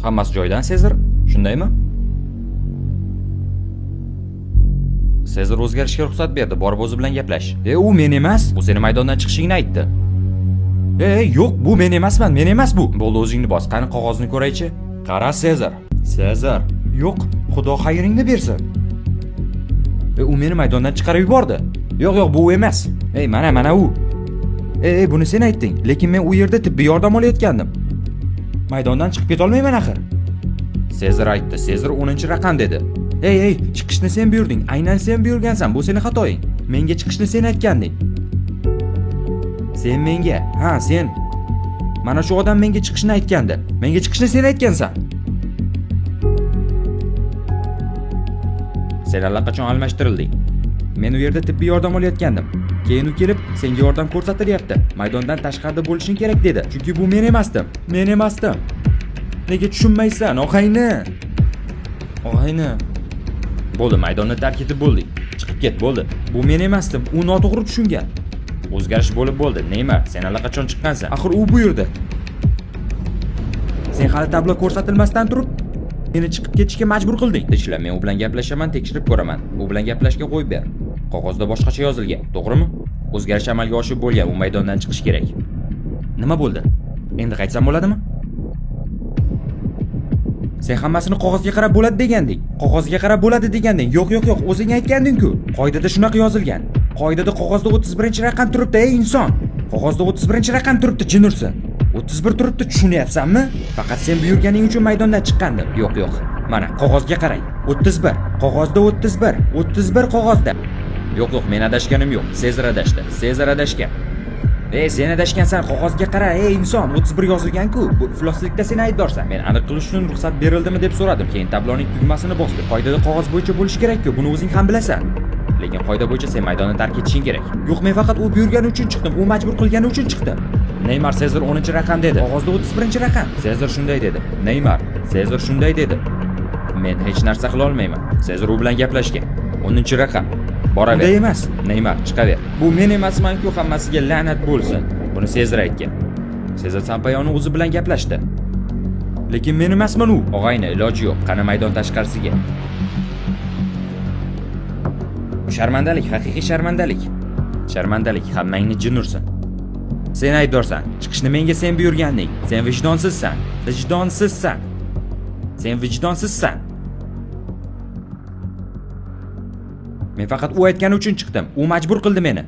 Hammasi joyidan Sezar, shundaymi? Sezar o'zgarishga ruxsat berdi, borib o'zi bilan gaplash. U men emas, u seni maydondan chiqishingni aytdi. Yo'q, bu men emasman, men emas bu. Bo'ldi, o'zingni bos, qani qog'ozni ko'raychi. Qara Sezar. Sezar, yo'q, Xudo xayringni bersin. U meni maydondan chiqarib yubordi. Yo'q, bu u emas. Mana u. Buni sen aytding, lekin men u yerda tibbiy yordam olayotgandim. Maydondan chiqib keta olmayman axir. Sezar aytdi. Sezar 10-raqam dedi. Chiqishni sen buyurding. Aynan sen buyurgansan. Bu seni xatoing. Menga chiqishni sen aytganding. Sen menga, sen. Mana shu odam menga chiqishni aytgandi. Menga chiqishni sen aytgansan. Sen allaqachon almashtirilding. Men u yerda tibbiy yordam olayotgandim. Keyin u kelib, senga yordam ko'rsatilyapti. Maydondan tashqarida bo'lishing kerak dedi. Chunki bu men emasdim. Men emasdim. Nega tushunmaysan, og'ayni? Og'ayni. Bo'ldi, maydonni tark etib bo'lding. Chiqib ket, bo'ldi. Bu men emasdim. U noto'g'ri tushungan. O'zgarish bo'ldi. Neymar, sen allaqachon chiqqansan. Axir u buyurdi. Sen hali tablo ko'rsatilmasdan turib meni chiqib ketishga majbur qilding. Ishla, men u bilan gaplashaman, tekshirib ko'raman. U bilan gaplashga qo'yib ber. Qog'ozda boshqacha yozilgan, to'g'rimi? O'zgarish amalga oshib bo'lgan, u maydondan chiqish kerak. Nima bo'ldi? Endi qaytsam bo'ladimi? Sen hammasini qog'ozga qarab bo'ladi deganding. Qog'ozga qarab bo'ladi deganding. Yo'q, o'zing aytganding-ku. Qoidada shunaqa yozilgan. Qoidada qog'ozda 31-raqam turibdi, inson. Qog'ozda 31-raqam turibdi, jin ursin. 31 turibdi, tushunyapsanmi? Faqat sen buyurganing uchun maydondan chiqqandim. Yo'q. Mana qog'ozga qarang. 31. Qog'ozda 31. 31 qog'ozda. Yo'q, men adashganim yo'q. Sezar adashdi. Sezar adashgan. Sen adashgansan, qog'ozga qara, inson, 31 yozilgan-ku. Bu ifloslikda sen aybdorsan. Men aniq qilish uchun ruxsat berildi-mi deb so'radim. Keyin tabloning tugmasini bosdim. Qoidada qog'oz bo'yicha bo'lish kerak-ku. Buni o'zing ham bilasan. Lekin qoida bo'yicha sen maydonni tark etishing kerak. Yo'q, men faqat u buyurgani uchun chiqdim. U majbur qilgani uchun chiqdim. Neymar, Sezar 10-raqam dedi. Qog'ozda 31-raqam. Sezar shunday dedi. Neymar, Sezar shunday dedi. Men hech narsa qila olmayman. Sezar u bilan gaplashgan. 10-raqam. Boraver. Bunday emas. Neymar, chiqaver. Bu men emasman-ku, hammasiga la'nat bo'lsin. Buni Sezar aytgan. Sezar Sampayoni o'zi bilan gaplashdi. Lekin men emasman u. Og'ayni, iloji yo'q. Qani maydon tashqarisiga. Sharmandalik, haqiqiy sharmandalik. Sharmandalik, hammangni jin ursin. Sen aybdorsan. Chiqishni menga sen buyurganding. Sen vijdonsizsan. Vijdonsizsan. Sen vijdonsizsan. Men faqat u aytgani uchun chiqdim. U majbur qildi meni.